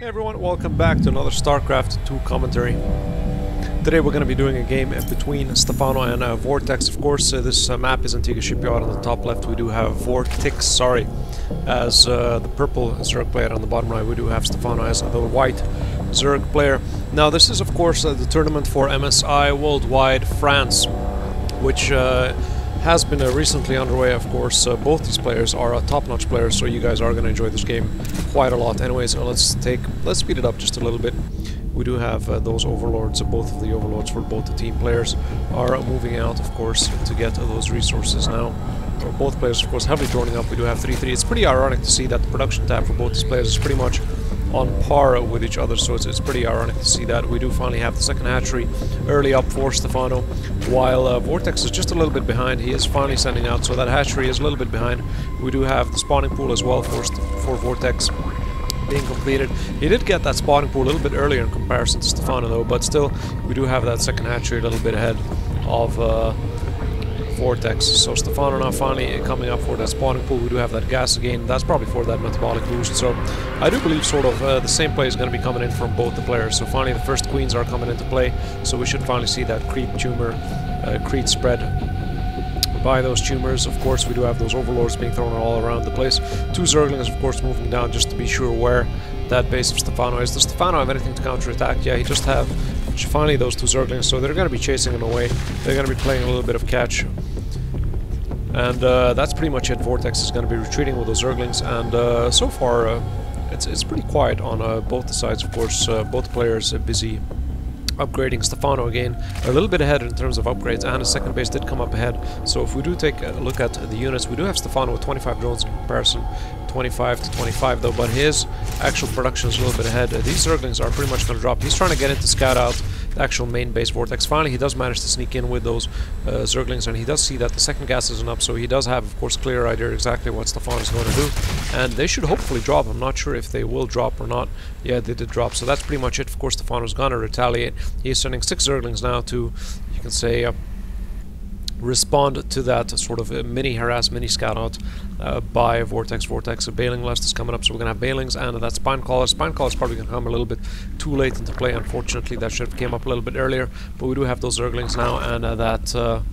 Hey everyone, welcome back to another StarCraft 2 commentary. Today we're going to be doing a game between StarCraft and VortiX. Of course, this map is Antigua Shipyard. On the top left we do have VortiX, as the purple Zerg player. On the bottom right we do have StarCraft as the white Zerg player. Now this is of course the tournament for MSI WorldWide France, which has been recently underway. Of course, both these players are top-notch players, so you guys are going to enjoy this game quite a lot. Anyways, let's speed it up just a little bit. We do have those overlords. Both of the overlords for both the team players are moving out, of course, to get those resources now. Both players, of course, heavily joining up. We do have 3-3. It's pretty ironic to see that the production tab for both these players is pretty much on par with each other, so it's pretty ironic to see that. We do finally have the second hatchery early up for StarCraft, while VortiX is just a little bit behind. He is finally sending out, so that hatchery is a little bit behind. We do have the spawning pool as well for VortiX being completed. He did get that spawning pool a little bit earlier in comparison to StarCraft though, but still we do have that second hatchery a little bit ahead of VortiX. So StarCraft now finally coming up for that spawning pool. We do have that gas again. That's probably for that metabolic boost. So I do believe sort of the same play is going to be coming in from both the players. So finally the first queens are coming into play. So we should finally see that creep tumor, creep spread by those tumors. Of course we do have those overlords being thrown all around the place. Two Zerglings of course moving down just to be sure where that base of StarCraft is. Does StarCraft have anything to counterattack? Yeah, he just have finally those two Zerglings, so they're going to be chasing him away. They're going to be playing a little bit of catch. And that's pretty much it. VortiX is going to be retreating with those Zerglings, and so far it's pretty quiet on both the sides. Of course, both players are busy upgrading. StarCraft again a little bit ahead in terms of upgrades, and his second base did come up ahead. So if we do take a look at the units, we do have StarCraft with 25 drones in comparison, 25 to 25 though, but his actual production is a little bit ahead. These Zerglings are pretty much going to drop. He's trying to get in to scout out the actual main base VortiX. Finally he does manage to sneak in with those Zerglings, and he does see that the second gas isn't up, so he does have of course clear idea exactly what StarCraft is going to do, and they should hopefully drop. I'm not sure if they will drop or not. Yeah, they did drop, so that's pretty much it. Of course StarCraft is going to retaliate. He is sending 6 Zerglings now to, you can say, respond to that sort of mini harass, mini scout out by VortiX. A Bailing Lust is coming up, so we're going to have Bailings and that Spinecaller. Spinecaller is probably going to come a little bit too late into play, unfortunately. That should have came up a little bit earlier, but we do have those Zerglings now, and that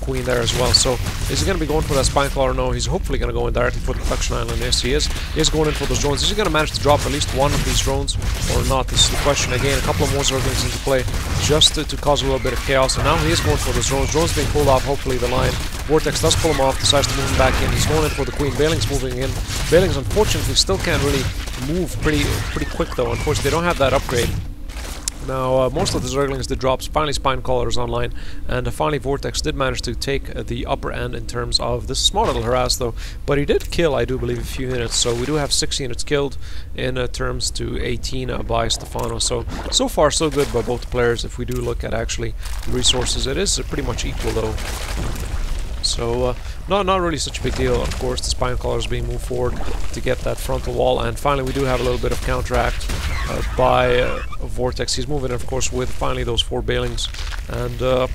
queen there as well. So is he going to be going for that Spinecaller? No, he's hopefully going to go in directly for the production island. Yes, he is. He is going in for those drones. Is he going to manage to drop at least one of these drones or not? This is the question. Again, a couple of more Zerglings into play just to cause a little bit of chaos. And now he is going for those drones. Drones being pulled off, hopefully the line. VortiX does pull him off, decides to move him back in. He's going in for the queen. Bailing's moving in. Bailing's unfortunately still can't really move pretty quick though. Unfortunately, they don't have that upgrade. Now, most of the Zerglings did drop. Finally, Spinecaller is online, and finally VortiX did manage to take the upper end in terms of this small little harass, though. But he did kill, I do believe, a few units. So we do have 6 units killed in terms to 18 by StarCraft. So far, so good by both players. If we do look at actually the resources, it is pretty much equal, though. So, not really such a big deal. Of course, the Spinecaller is being moved forward to get that frontal wall, and finally we do have a little bit of counteract by VortiX. He's moving, of course, with finally those 4 Bailings, and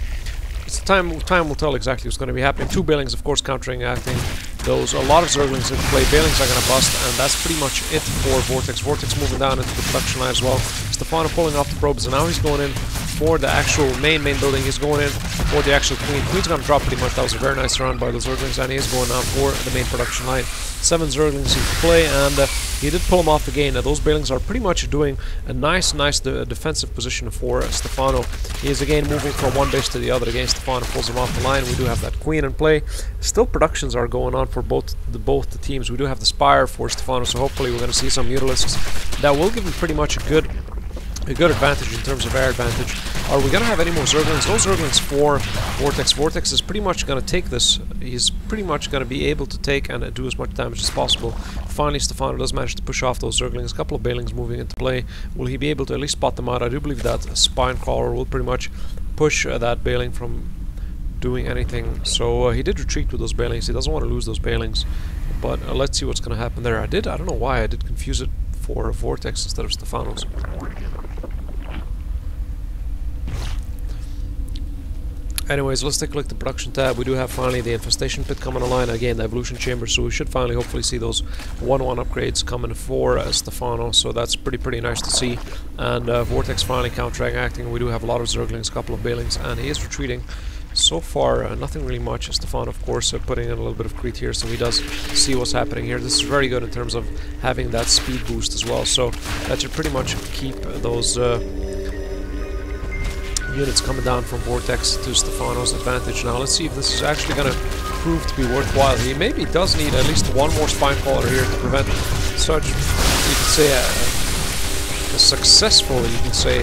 it's time will tell exactly what's going to be happening. 2 Bailings, of course, counteracting those. A lot of Zerglings in play. Bailings are going to bust, and that's pretty much it for VortiX. VortiX moving down into the production line as well. StarCraft pulling off the probes, and now he's going in for the actual main building. He's going in for the actual queen. Queen's going to drop pretty much. That was a very nice round by the Zerglings, and he is going now for the main production line. 7 Zerglings into play, and he did pull him off again. Those Bailings are pretty much doing a nice defensive position for StarCraft. He is again moving from one base to the other. Again, StarCraft pulls him off the line. We do have that queen in play. Still productions are going on for both the teams. We do have the Spire for StarCraft, so hopefully we're going to see some mutalisks. That will give him pretty much a good advantage in terms of air advantage. Are we going to have any more Zerglings? No Zerglings for VortiX. VortiX is pretty much going to take this. He's pretty much going to be able to take and do as much damage as possible. Finally, StarCraft does manage to push off those Zerglings. A couple of Bailings moving into play. Will he be able to at least spot them out? I do believe that Spinecaller will pretty much push that Bailing from doing anything. So he did retreat with those Bailings. He doesn't want to lose those Bailings. But let's see what's going to happen there. I don't know why I did confuse it for VortiX instead of StarCraft's. Anyways, let's take a look at the production tab. We do have finally the infestation pit coming online. Again, the evolution chamber, so we should finally hopefully see those 1-1 upgrades coming for Stephano, so that's pretty nice to see. And VortiX finally counteracting. We do have a lot of Zerglings, a couple of Balings, and he is retreating. So far, nothing really much. Stephano, of course, putting in a little bit of Crete here, so he does see what's happening here. This is very good in terms of having that speed boost as well, so that should pretty much keep those units coming down from VortiX to Stephano's advantage. Now let's see if this is actually going to prove to be worthwhile. He maybe does need at least one more spine caller here to prevent such, you could say, a successful, you can say,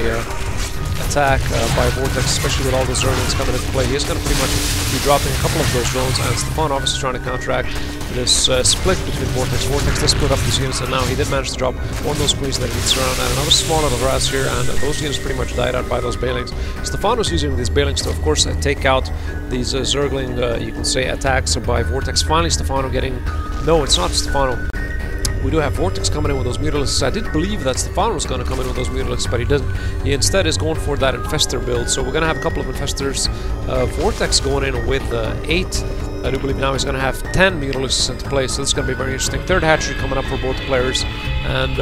attack by VortiX, especially with all those drones coming into play. He's going to pretty much be dropping a couple of those drones, and Stephano obviously trying to counteract this split between VortiX. VortiX does split up these units, and now he did manage to drop one of those squeezes that gets around, and another small little harass here, and those units pretty much died out by those Balings. Stephano's using these Balings to, of course, take out these Zergling, you can say, attacks by VortiX. Finally, Stephano getting... No, it's not Stephano. We do have VortiX coming in with those mutalisks. I did believe that Stephano was going to come in with those mutalisks, but he didn't. He instead is going for that Infestor build. So we're going to have a couple of Infestors. VortiX going in with 8. I do believe now he's going to have 10 mutalisks into play, so this is going to be very interesting. Third hatchery coming up for both players. And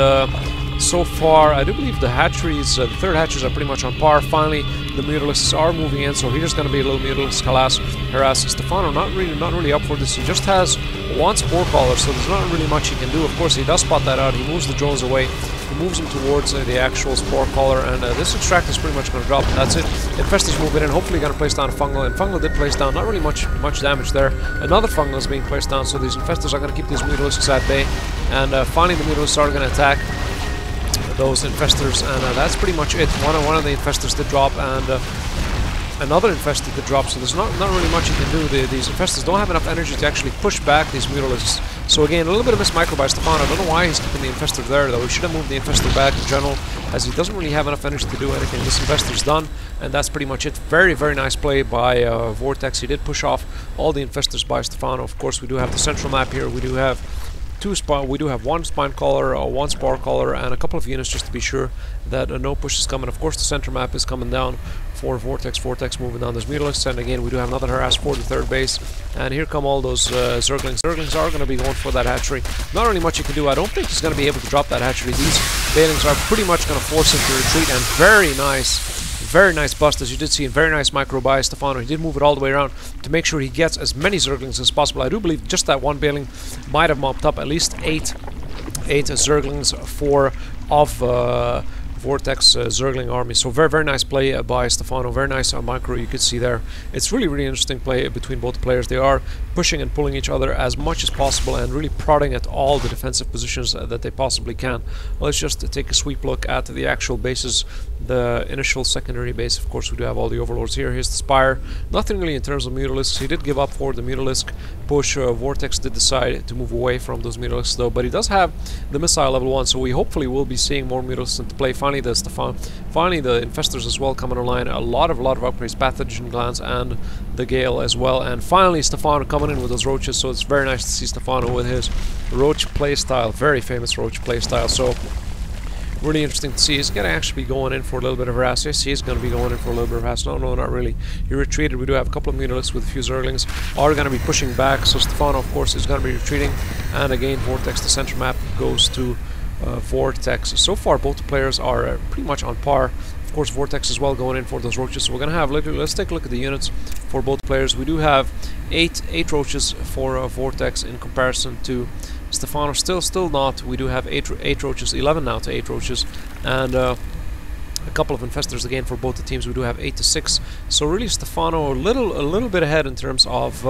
so far, I do believe the hatcheries, the third hatcheries are pretty much on par. Finally, the mutalisks are moving in, so here's going to be a little mutalisk harass. Stephano not really up for this. He just has one spore caller, so there's not really much he can do. Of course, he does spot that out. He moves the drones away. He moves them towards the actual spore caller, and this extract is pretty much going to drop. That's it. Infestor's moving in, hopefully going to place down a fungal, and fungal did place down. Not really much damage there. Another fungal is being placed down, so these infestors are going to keep these mutalisks at bay. And finally, the mutalisks are going to attack those infestors, and that's pretty much it. One of the infestors did drop, and another infestor did drop, so there's not really much you can do. These infestors don't have enough energy to actually push back these mutalisks. So again, a little bit of mismicro by Stephano. I don't know why he's keeping the infestor there, though. He should have moved the infestor back in general, as he doesn't really have enough energy to do anything. This infestor's done, and that's pretty much it. Very nice play by VortiX. He did push off all the infestors by Stephano. Of course, we do have the central map here. We do have one spine caller, one spore caller, and a couple of units just to be sure that no push is coming. Of course, the center map is coming down for VortiX. VortiX moving down those mutalisks, and again we do have another harass for the third base. And here come all those Zerglings. Zerglings are going to be going for that hatchery. Not really much you can do. I don't think he's going to be able to drop that hatchery. These Balings are pretty much going to force him to retreat, and very nice bust, as you did see, and very nice micro by Stephano. He did move it all the way around to make sure he gets as many Zerglings as possible. I do believe just that one Baling might have mopped up at least 8 Zerglings of VortiX Zergling army. So very nice play by Stephano. Very nice micro, you could see there. It's really interesting play between both players. They are pushing and pulling each other as much as possible and really prodding at all the defensive positions that they possibly can. Let's just take a sweep look at the actual bases. The initial secondary base, of course, we do have all the overlords here. Here's the Spire. Nothing really in terms of mutalisks. He did give up for the mutalisk push. VortiX did decide to move away from those mutalisks though, but he does have the missile level 1, so we hopefully will be seeing more mutalisks into play. Finally the infestors as well coming online. A lot of upgrades, pathogen glands and the Gale as well. And finally Stephano coming in with those roaches, so it's very nice to see Stephano with his Roach playstyle, very famous Roach playstyle. So really interesting to see. He's going to actually be going in for a little bit of harass. Yes, he's going to be going in for a little bit of harass. No, not really. He retreated. We do have a couple of mutalisks with a few Zerglings are going to be pushing back. So Stephano, of course, is going to be retreating. And again, VortiX, the center map goes to VortiX. So far, both players are pretty much on par. Of course, VortiX as well going in for those roaches. So we're going to have, let's take a look at the units for both players. We do have 8 roaches for VortiX in comparison to Stephano. Still not. We do have 8 roaches, 11 now to 8 roaches, and a couple of infestors again for both the teams. We do have 8 to 6. So really, Stephano a little bit ahead in terms of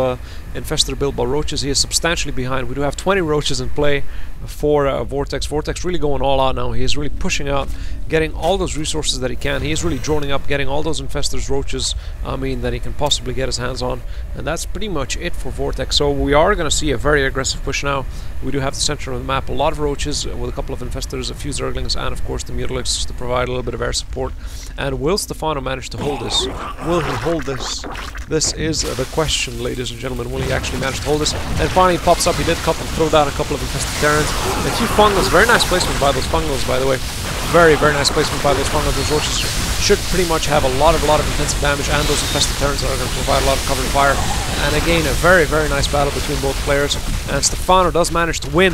infestor build, but roaches he is substantially behind. We do have 20 roaches in play for VortiX. VortiX really going all out now. He is really pushing out, getting all those resources that he can. He is really droning up, getting all those infestors, roaches, that he can possibly get his hands on. And that's pretty much it for VortiX. So we are going to see a very aggressive push now. We do have the center of the map, a lot of roaches with a couple of infestors, a few Zerglings, and of course the mutalisks to provide a little bit of air support. And will Stephano manage to hold this? Will he hold this? This is the question, ladies and gentlemen. Will he actually manage to hold this? And finally he pops up. He did throw down a couple of infested Terrans. A few fungals. Very nice placement by those fungals, by the way. Very, very nice placement by those fungal. Those roaches should pretty much have a lot of intensive damage, and those infested turrets that are going to provide a lot of cover and fire. And again, a very, very nice battle between both players. And StarCraft does manage to win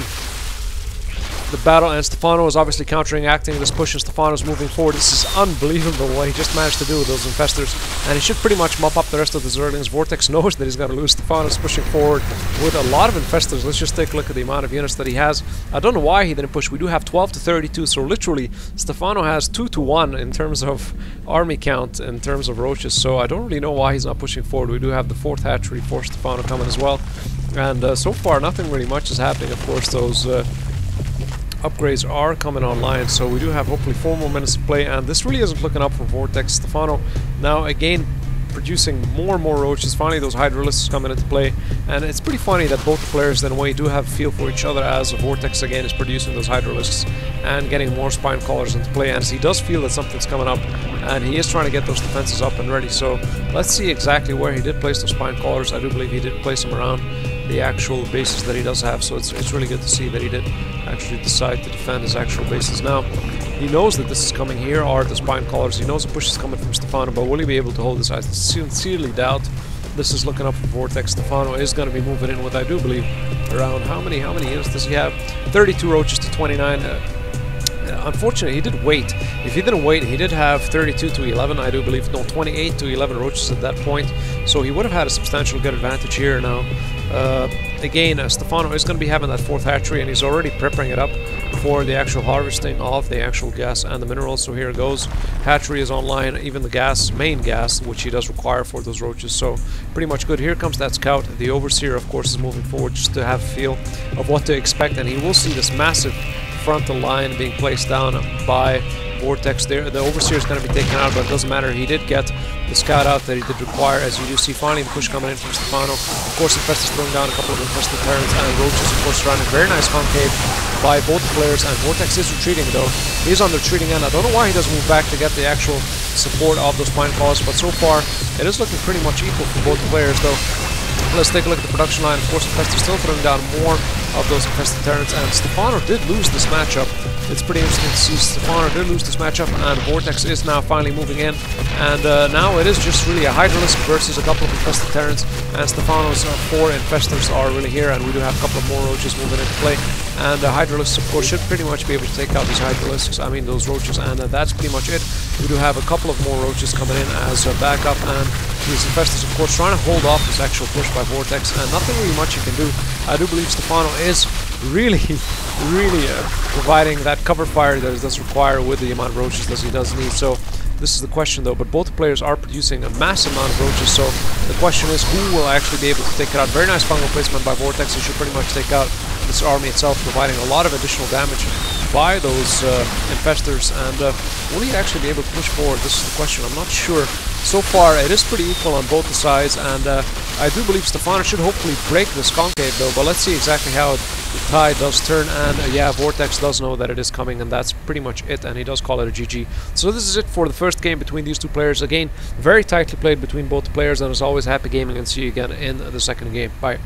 the battle, and StarCraft is obviously counteracting this push, and StarCraft is moving forward. This is unbelievable what he just managed to do with those infestors, and he should pretty much mop up the rest of the Zerglings. VortiX knows that he's going to lose. StarCraft is pushing forward with a lot of infestors. Let's just take a look at the amount of units that he has. I don't know why he didn't push. We do have 12 to 32, so literally StarCraft has 2 to 1 in terms of army count, in terms of roaches, so I don't really know why he's not pushing forward. We do have the 4th hatchery for StarCraft coming as well, and so far nothing really much is happening. Of course, those upgrades are coming online, so we do have hopefully 4 more minutes to play, and this really isn't looking up for VortiX. StarCraft now again producing more and more roaches. Finally those hydralisks coming into play, and it's pretty funny that both players in a way do have a feel for each other, as VortiX again is producing those hydralisks and getting more spine collars into play, and he does feel that something's coming up, and he is trying to get those defenses up and ready. So let's see exactly where he did place those spine collars. I do believe he did place them around the actual bases that he does have, so it's really good to see that he did actually decide to defend his actual bases. Now he knows that this is coming. Here are the spine collars. He knows the push is coming from StarCraft, but will he be able to hold this? I sincerely doubt. This is looking up for VortiX. StarCraft is going to be moving in with, I do believe, around how many units does he have? 32 roaches to 29. Unfortunately, he did wait. If he didn't wait, he did have 32 to 11, I do believe. No, 28 to 11 roaches at that point. So he would have had a substantial good advantage here now. Again, StarCraft is going to be having that 4th hatchery, and he's already preparing it up for the actual harvesting of the actual gas and the minerals. So here it goes. Hatchery is online, even the gas, main gas, which he does require for those roaches. So pretty much good. Here comes that scout. The overseer, of course, is moving forward just to have a feel of what to expect, and he will see this massive frontal line being placed down by VortiX there. The overseer is going to be taken out, but it doesn't matter. He did get the scout out that he did require, as you do see. Finally, the push coming in from StarCraft. Of course, Infestor's throwing down a couple of infested terrans, and roaches, of course, surrounding. Very nice concave by both players, and VortiX is retreating though. He's on the retreating end. I don't know why he doesn't move back to get the actual support of those spine collars, but so far it is looking pretty much equal for both players though. Let's take a look at the production line. Of course, Infestor still throwing down more of those infested terrans, and StarCraft did lose this matchup. It's pretty interesting to see. StarCraft did lose this matchup, and VortiX is now finally moving in, and now it is just really a hydralisk versus a couple of infested terrans, and StarCraft's 4 infestors are really here, and we do have a couple of more roaches moving into play, and the hydralisks, of course, should pretty much be able to take out these hydralisks, I mean those roaches, and that's pretty much it. We do have a couple of more roaches coming in as a backup, and these infestors, of course, trying to hold off this actual push by VortiX, and nothing really much you can do. I do believe StarCraft is really providing that cover fire that does require with the amount of roaches that he does need. So this is the question though, but both players are producing a massive amount of roaches, so the question is who will actually be able to take it out. Very nice fungal placement by VortiX. He should pretty much take out this army itself, providing a lot of additional damage by those infestors, and will he actually be able to push forward? This is the question. I'm not sure. So far it is pretty equal on both the sides, and I do believe StarCraft should hopefully break this concave though, but let's see exactly how the tide does turn, and yeah, VortiX does know that it is coming, and that's pretty much it, and he does call it a GG. So this is it for the first game between these two players. Again, very tightly played between both players, and as always, happy gaming, and see you again in the second game. Bye.